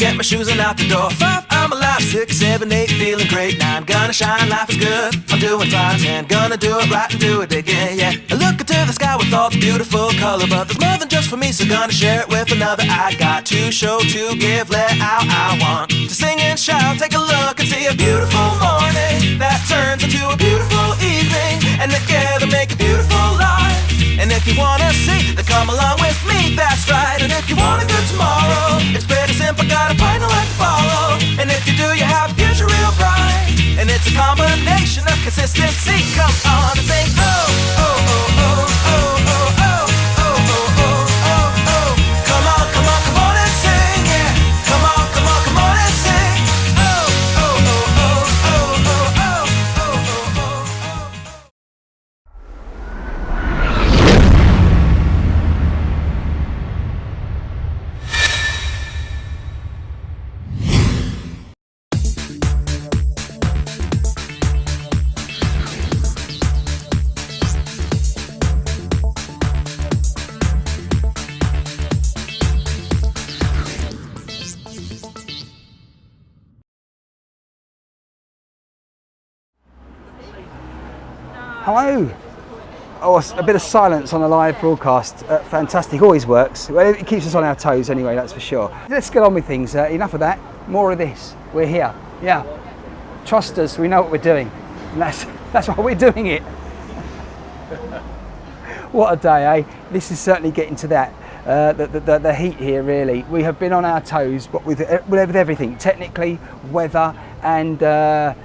get my shoes and out the door. 5, I'm alive. 6, 7, 8, feeling great. 9, gonna shine, life is good. I'm doing fine. 10, gonna do it right and do it again, yeah. I look into the sky with all the beautiful color, but there's more than just for me, so gonna share it with another. I got to show, to give, let out. I want to sing and shout. Take a look and see a beautiful morning that turns into a beautiful evening, and together make a beautiful life. And if you wanna see, then come along with me, that's right. And if you want a good tomorrow, it's pretty simple, gotta find a light to follow. And if you do, you have a future real bright. And it's a combination of consistency. Come on and sing, oh, oh, oh, oh, oh, oh, oh, oh, oh, oh, oh. Come on, come on, come on and sing, yeah. Come on, come on, come on and sing. Oh, oh, oh, oh, oh, oh, oh, oh, oh, oh, oh. Hello. Oh, a bit of silence on a live broadcast. Fantastic, always works. Well, it keeps us on our toes anyway, that's for sure. Let's get on with things. Enough of that, more of this. We're here, yeah. Trust us, we know what we're doing. And that's why we're doing it. What a day, eh? This is certainly getting to that. The heat here, really. We have been on our toes, but with everything. Technically, weather, and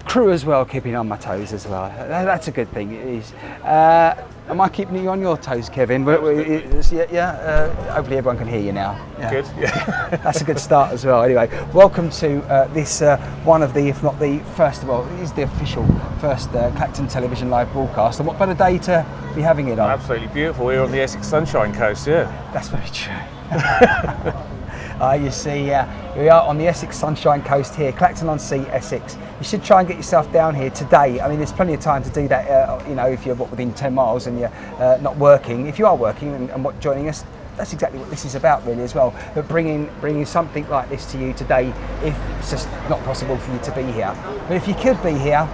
crew as well, keeping on my toes as well. That's a good thing, it is. Am I keeping you on your toes, Kevin? Yeah, hopefully everyone can hear you now. Yeah. Good, yeah. That's a good start as well. Anyway, welcome to this, one of the, if not the first of all, it is the official first Clacton Television live broadcast. And what better day to be having it on? Absolutely beautiful. We're on the Essex Sunshine Coast, yeah. That's very true. You see, we are on the Essex Sunshine Coast here, Clacton-on-Sea, Essex. You should try and get yourself down here today. I mean, there's plenty of time to do that, you know, if you're within 10 miles and you're not working. If you are working and joining us, that's exactly what this is about really as well. But bringing something like this to you today, if it's just not possible for you to be here. But if you could be here,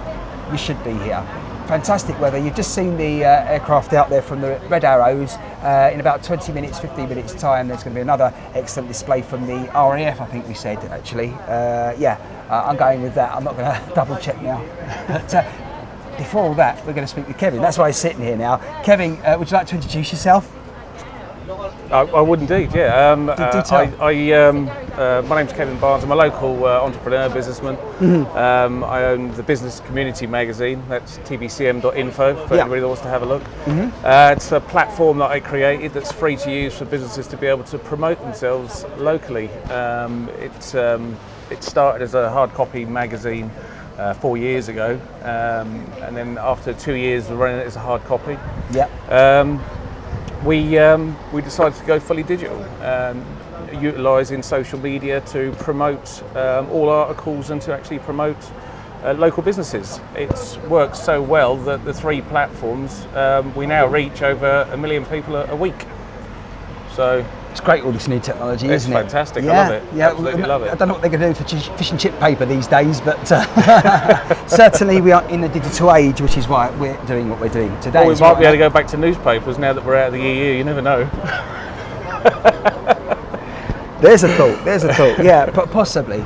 you should be here. Fantastic weather. You've just seen the aircraft out there from the Red Arrows. In about 20 minutes, 15 minutes time, there's going to be another excellent display from the RAF, I think we said, actually. I'm going with that. I'm not going to double check now. But before all that, we're going to speak with Kevin. That's why he's sitting here now. Kevin, would you like to introduce yourself? I would indeed, yeah. Do tell. My name's Kevin Barnes. I'm a local entrepreneur, businessman. Mm-hmm. I own the Business Community magazine. That's tbcm.info for anybody that wants to have a look. Mm-hmm. It's a platform that I created that's free to use for businesses to be able to promote themselves locally. It started as a hard copy magazine 4 years ago, and then after 2 years of running it as a hard copy. Yeah. We decided to go fully digital, utilising social media to promote all articles and to actually promote local businesses. It's worked so well that the 3 platforms, we now reach over 1 million people a week. So it's great, all this new technology, isn't it? It's fantastic, I love it. Yeah, absolutely love it. I don't know what they're going to do for fish and chip paper these days, but certainly we are in the digital age, which is why we're doing what we're doing today. Or we might be able to go back to newspapers now that we're out of the EU, you never know. There's a thought, yeah, but possibly.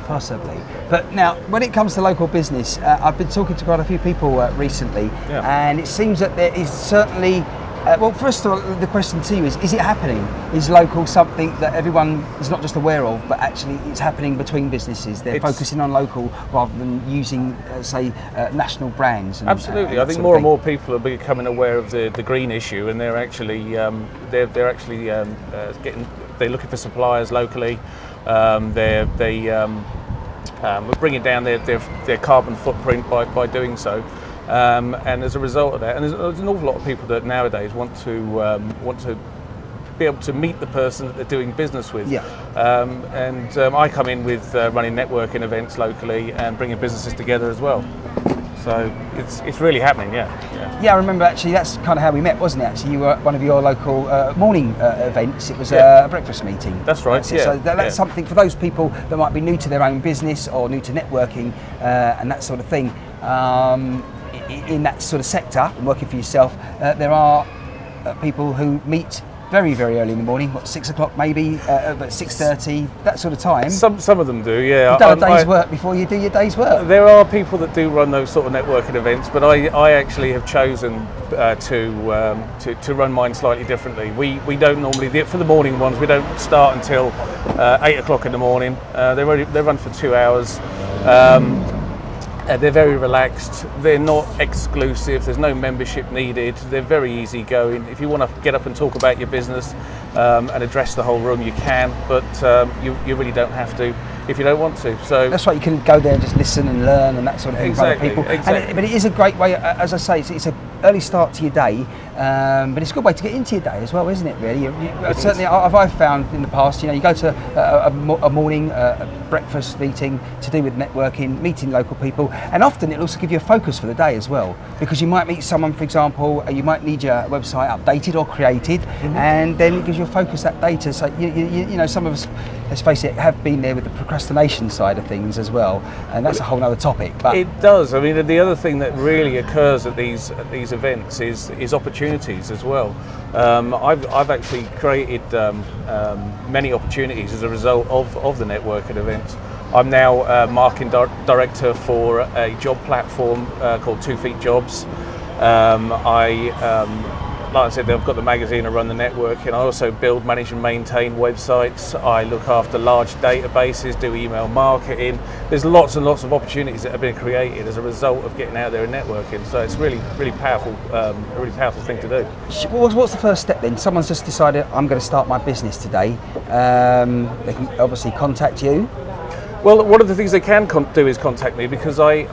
But now, when it comes to local business, I've been talking to quite a few people recently, and it seems that there is certainly, well, first of all, the question to you is it happening? Is local something that everyone is not just aware of, but actually it's happening between businesses? They're focusing on local rather than using, say, national brands. Absolutely, I think more and more people are becoming aware of the green issue, and they're actually they're looking for suppliers locally. We're bringing down their carbon footprint by doing so. And as a result of that, and there's an awful lot of people that nowadays want to be able to meet the person that they're doing business with. Yeah. I come in with running networking events locally and bringing businesses together as well. So it's really happening, yeah. Yeah, I remember actually. That's kind of how we met, wasn't it? Actually, you were at one of your local morning events. It was a breakfast meeting. That's right. Yeah. So that's something for those people that might be new to their own business or new to networking and that sort of thing. In that sort of sector and working for yourself, there are people who meet very, very early in the morning, 6 o'clock maybe, but 6:30, that sort of time. Some of them do, yeah. You've done a day's work before you do your day's work. There are people that do run those sort of networking events, but I actually have chosen to run mine slightly differently. We don't normally, for the morning ones, we don't start until 8 o'clock in the morning. They run for 2 hours. They're very relaxed, they're not exclusive, there's no membership needed, they're very easy going. If you want to get up and talk about your business and address the whole room, you can, but you really don't have to if you don't want to. So that's right, you can go there and just listen and learn and that sort of thing from other people. Exactly. But it is a great way, as I say, it's an early start to your day, but it's a good way to get into your day as well, isn't it, really? Certainly, I've found in the past, you go to a morning breakfast meeting to do with networking, meeting local people, and often it'll also give you a focus for the day as well, because you might meet someone, for example, you might need your website updated or created, and then it gives you a focus that day to, so you know, some of us, let's face it, have been there with the procrastination side of things as well, and that's a whole other topic. But it does. I mean, the other thing that really occurs at these events is opportunities as well. I've actually created many opportunities as a result of the networking events. I'm now marketing director for a job platform called 2 Feet Jobs. Like I said, I've got the magazine, I run the networking. I also build, manage and maintain websites. I look after large databases, do email marketing. There's lots and lots of opportunities that have been created as a result of getting out there and networking. So it's really powerful, a really powerful thing to do. What's the first step then? Someone's just decided, I'm going to start my business today. They can obviously contact you. Well, one of the things they can do is contact me, because I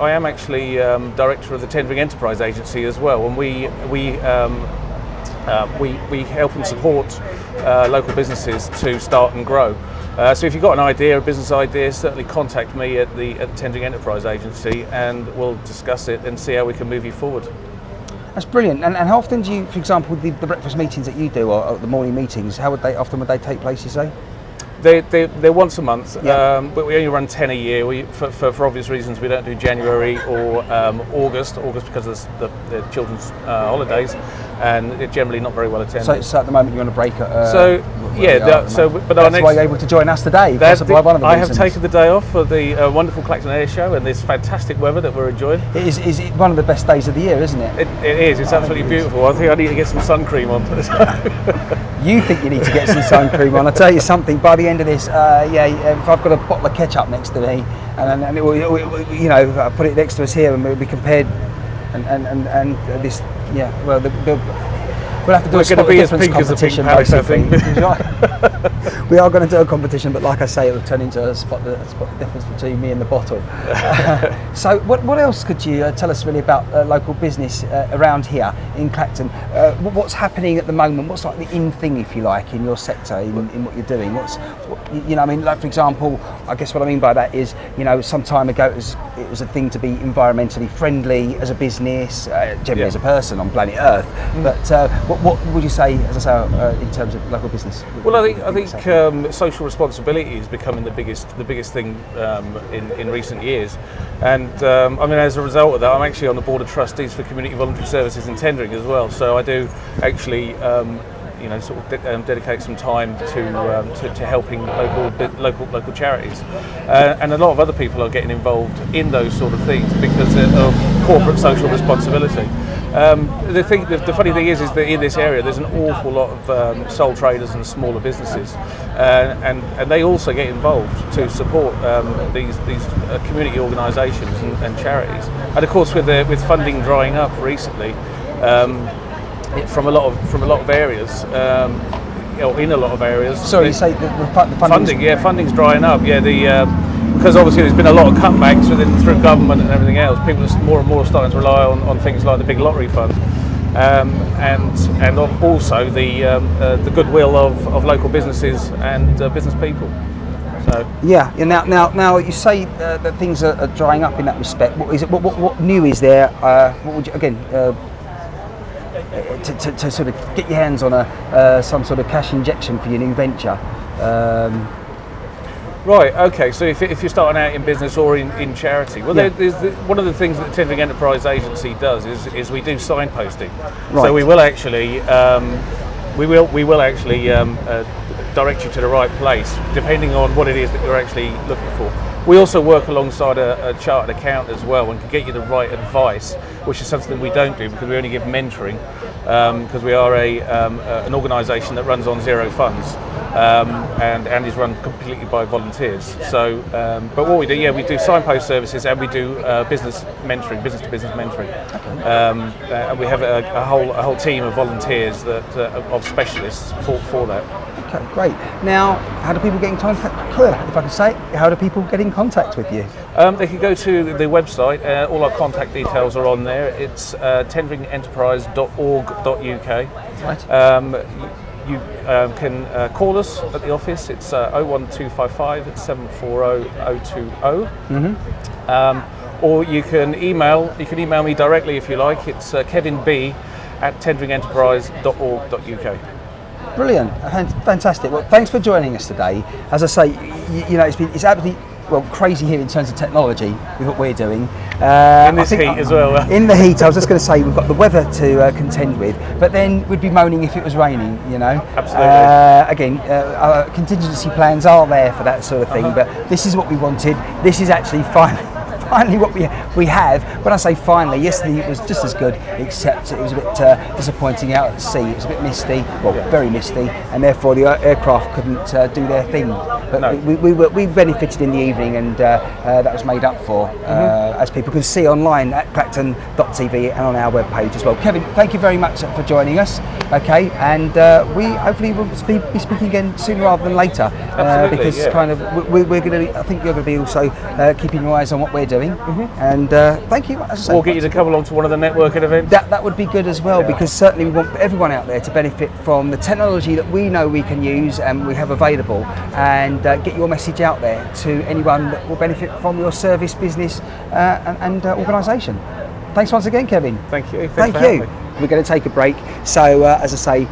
am actually director of the Tendering Enterprise Agency as well, and we help and support local businesses to start and grow. So if you've got an idea, a business idea, certainly contact me at the Tendering Enterprise Agency, and we'll discuss it and see how we can move you forward. That's brilliant. And how often do you, for example, the breakfast meetings that you do, or the morning meetings, how often would they take place, you say? They're once a month, yeah. But we only run 10 a year. For obvious reasons, we don't do January or August because of the children's holidays, and they're generally not very well attended. So at the moment you're on a break. But that's why you're able to join us today. I have taken the day off for the wonderful Clacton Airshow and this fantastic weather that we're enjoying. It is one of the best days of the year, isn't it? It is. It's absolutely beautiful. I think I need to get some sun cream on. You think you need to get some sun cream on? I tell you something. By the end of this, if I've got a bottle of ketchup next to me, and it will, I put it next to us here, and we'll be compared, and this, well, we'll have to do a spot the difference competition, basically. We are going to do a competition, but like I say, it'll turn into a spot the difference between me and the bottle. So what else could you tell us really about local business around here in Clacton? What's happening at the moment? What's like the in thing, if you like, in your sector, in what you're doing? Like, for example, I guess what I mean by that is, some time ago it was a thing to be environmentally friendly as a business, generally as a person on planet Earth. But what would you say, as I say, in terms of local business? Well, I think social responsibility is becoming the biggest thing in recent years, and as a result of that, I'm actually on the board of trustees for Community Voluntary Services and Tendering as well. So I do actually, dedicate some time to helping local charities, and a lot of other people are getting involved in those sort of things because of corporate social responsibility. The funny thing is that in this area there's an awful lot of sole traders and smaller businesses, and they also get involved to support these community organisations and charities. And of course, with funding drying up recently, from a lot of areas, in a lot of areas. Sorry, you say the funding? Yeah, funding's drying up. Yeah, because obviously there's been a lot of cutbacks through government and everything else. People are more and more starting to rely on things like the big lottery fund, and also the goodwill of local businesses and business people. So now you say that things are drying up in that respect. What new is there? What would you to sort of get your hands on some sort of cash injection for your new venture? Right, okay, so if you're starting out in business or in charity, well, one of the things that the Tendring Enterprise Agency does is we do signposting. Right. So we will actually direct you to the right place, depending on what it is that you're actually looking for. We also work alongside a chartered accountant as well and can get you the right advice, which is something we don't do because we only give mentoring, because we are an organisation that runs on zero funds and is run completely by volunteers. So, but what we do, we do signpost services and we do business mentoring, business to business mentoring. Okay. And we have a whole team of volunteers of specialists for that. Okay, great. Now, how do people get in contact? If I can say it, how do people get in contact with you? They can go to the website. All our contact details are on there. It's tendringenterprise.org.uk. Right. You can call us at the office. It's 01255 740 020. Or you can email me directly if you like. It's kevinb@tendringenterprise.org.uk. Brilliant, fantastic. Well, thanks for joining us today. As I say, it's absolutely crazy here in terms of technology with what we're doing. In this heat as well. In the heat, I was just going to say we've got the weather to contend with, but then we'd be moaning if it was raining. Absolutely. Again, contingency plans are there for that sort of thing, but this is what we wanted. This is actually finally what we have. When I say finally, yesterday it was just as good, except it was a bit disappointing out at sea. It was a bit misty, very misty, and therefore the aircraft couldn't do their thing. But no. we benefited in the evening, and that was made up for, as people can see online at clacton.tv and on our webpage as well. Kevin, thank you very much for joining us. Okay, and we hopefully will be speaking again sooner rather than later. Because we're going to. I think you're going to be also keeping your eyes on what we're doing. And thank you. As I say, we'll get you to come along to one of the networking events. That would be good as well, because certainly we want everyone out there to benefit from the technology that we know we can use and we have available, and get your message out there to anyone that will benefit from your service, business and organisation. Thanks once again, Kevin. Thank you. Thank you. We're going to take a break. So as I say,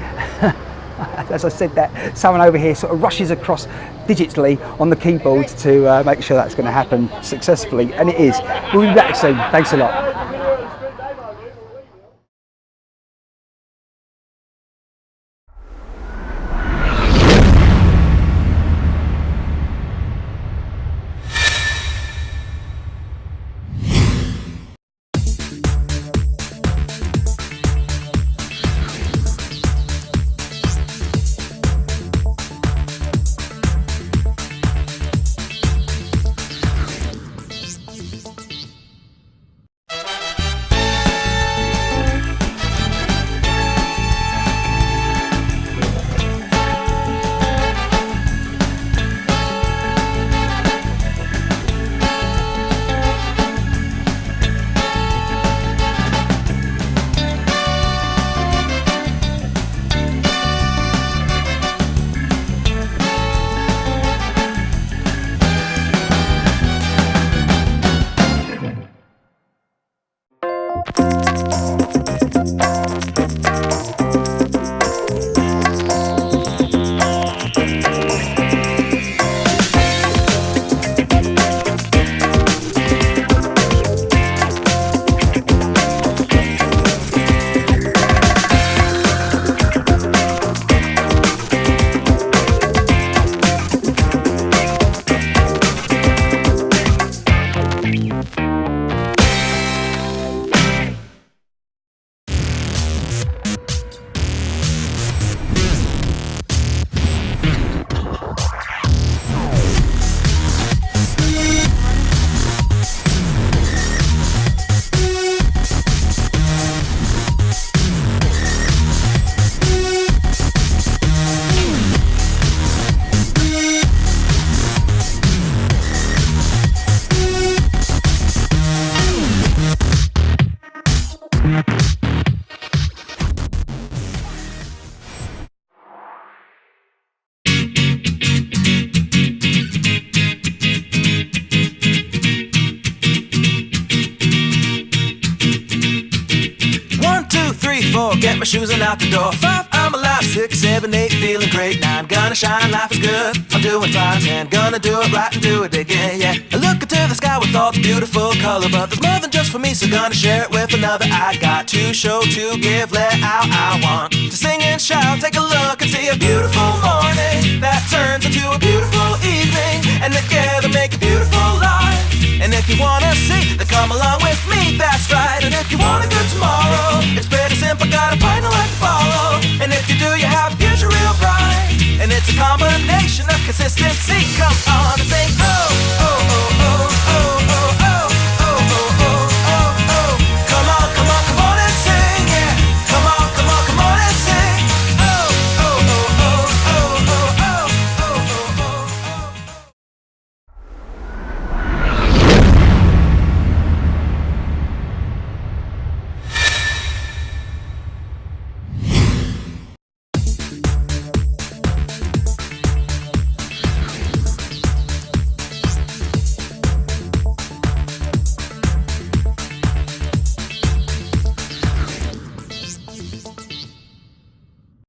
as I said that, someone over here sort of rushes across digitally on the keyboard to make sure that's going to happen successfully, and it is. We'll be back soon. Thanks a lot. 4, get my shoes and out the door. 5, I'm alive. 6, 7, 8, feeling great. 9, gonna shine, life is good. I'm doing fine. 10, gonna do it right and do it again, yeah. I look into the sky with all its beautiful color, but there's more than just for me, so gonna share it with another. I got to show, to give, let out. I want to sing and shout. Take a look and see a beautiful morning that turns into a beautiful evening, and together make a beautiful life. And if you wanna see, then come along with me, that's right. And if you want a good tomorrow, it's pretty simple, got a final life to follow. And if you do, you have a future real bright. And it's a combination of consistency. Come on and say, oh.